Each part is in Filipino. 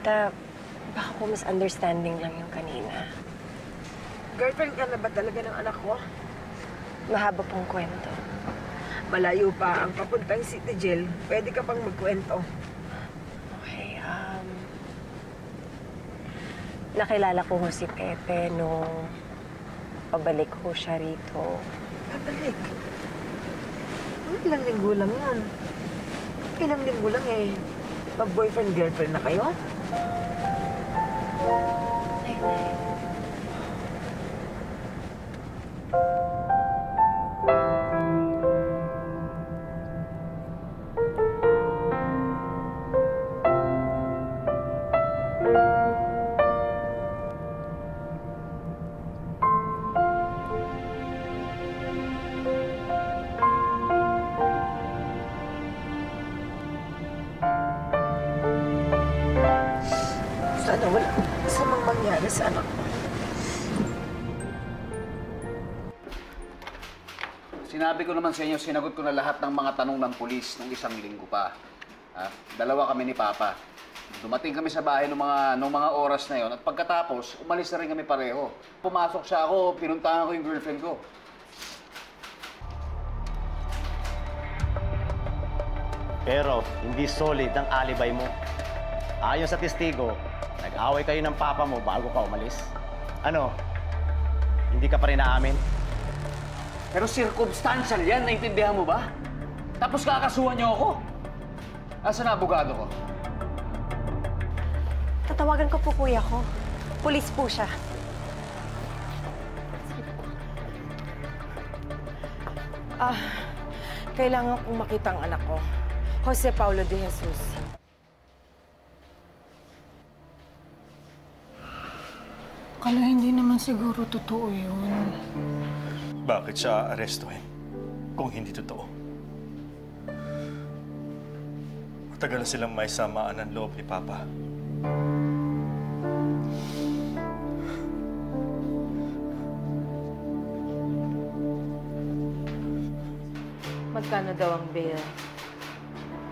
Baka po misunderstanding lang yung kanina. Girlfriend ka na ba talaga ng anak ko? Mahaba pong kwento. Malayo pa ang papuntang City Jail. Pwede ka pang magkwento. Okay, nakilala ko ho si Pepe nung pabalik ho siya rito. Pabalik? Ilang linggo lang yan. Ilang linggo lang eh. Mag-boyfriend-girlfriend na kayo? Sana wala masamang mangyari sa anak ko. Sinabi ko naman sa inyo, sinagot ko na lahat ng mga tanong ng pulis nung isang linggo pa. Dalawa kami ni Papa. Dumating kami sa bahay nung mga oras na yon at pagkatapos, umalis na rin kami pareho. Pumasok siya ako, pinuntahan ko yung girlfriend ko. Pero hindi solid ang alibay mo. Ayon sa testigo, nag-away kayo ng papa mo bago ka umalis. Ano? Hindi ka pa rin naamin? Pero circumstantial yan, naintindihan mo ba? Tapos kakasuhan niyo ako. Asan na abogado ko? Tatawagan ko po kuya ko. Pulis po siya. Kailangan kong makita ang anak ko. Jose Paulo de Jesus. Kala hindi naman siguro totoo yun. Bakit siya arestuhin kung hindi totoo? Matagal na silang may samaan ng loob ni Papa. Magkano daw ang bail?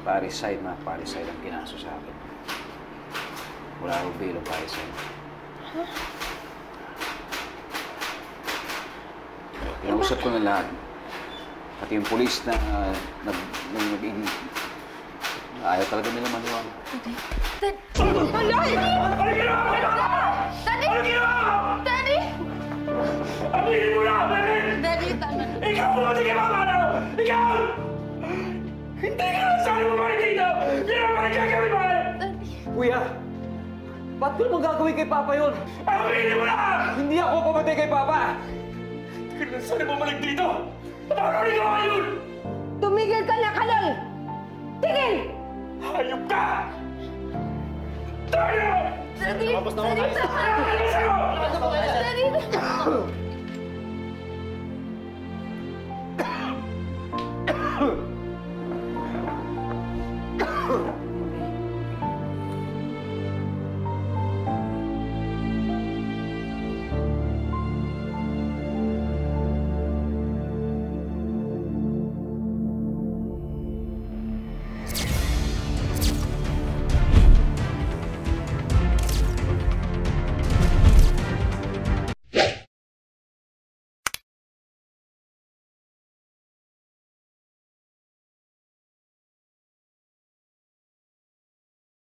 Parricide ang kinaso sa akin. Wala rin bail o parricide. Kinausap ko na lahat. Pati yung polis na naging... Ayaw talaga nila maniwala. Daddy! Aminin mo na! Daddy, tama na. Ikaw pumunti kay Mama, ano? Ikaw! Hindi ka lang saan bumalik dito! Hindi naman nagkagawin mo! Kuya, ba't ko naman gagawin kay Papa yun? Aminin mo na! Hindi ako pumatay kay Papa! Hindi ka lang saan bumalik dito! Paano rin ka yun? Tumigil ka na, Kalol! Tigil! Hayop ka! Tayo! Tapos na ako. Daddy! Daddy!